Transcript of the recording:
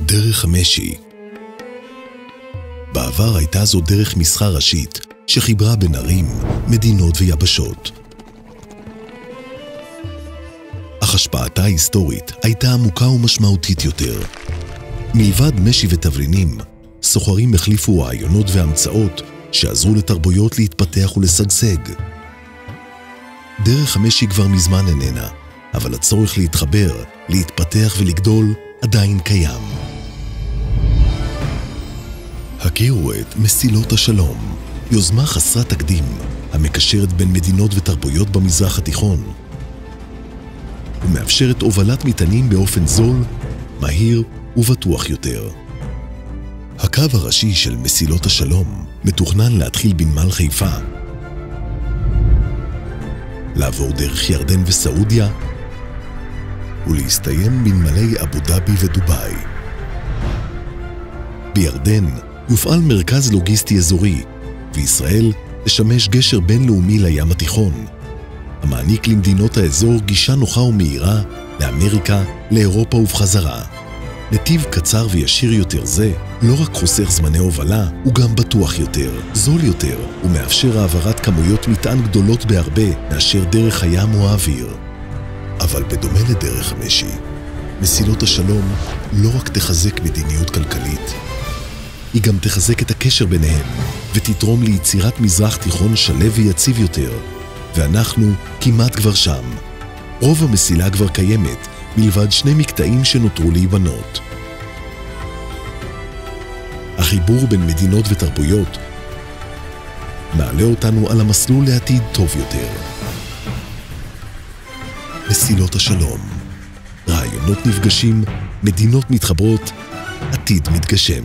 דרך המשי. בעבר הייתה זו דרך מסחר ראשית שחיברה בין ערים, מדינות ויבשות. אך השפעתה ההיסטורית הייתה עמוקה ומשמעותית יותר. מלבד משי ותבלינים, סוחרים החליפו רעיונות והמצאות שעזרו לתרבויות להתפתח ולשגשג. דרך המשי כבר מזמן איננה, אבל הצורך להתחבר, להתפתח ולגדול עדיין קיים. הכירו את מסילות השלום, יוזמה חסרת תקדים המקשרת בין מדינות ותרבויות במזרח התיכון ומאפשרת הובלת מטענים באופן זול, מהיר ובטוח יותר. הקו הראשי של מסילות השלום מתוכנן להתחיל בנמל חיפה, לעבור דרך ירדן וסעודיה ולהסתיים בנמלי אבו דאבי ודובאי. בירדן יופעל מרכז לוגיסטי אזורי, וישראל תשמש גשר בינלאומי לים התיכון, המעניק למדינות האזור גישה נוחה ומהירה לאמריקה, לאירופה ובחזרה. נתיב קצר וישיר יותר זה לא רק חוסך זמני הובלה, הוא גם בטוח יותר, זול יותר, ומאפשר העברת כמויות מטען גדולות בהרבה מאשר דרך הים או האוויר. אבל בדומה לדרך המשי, מסילות השלום לא רק תחזק מדיניות כלכלית, היא גם תחזק את הקשר ביניהם ותתרום ליצירת מזרח תיכון שלב ויציב יותר, ואנחנו כמעט כבר שם. רוב המסילה כבר קיימת, מלבד 2 מקטעים שנותרו להיבנות. החיבור בין מדינות ותרבויות מעלה אותנו על המסלול לעתיד טוב יותר. מסילות השלום, רעיונות נפגשים, מדינות מתחברות, עתיד מתגשם.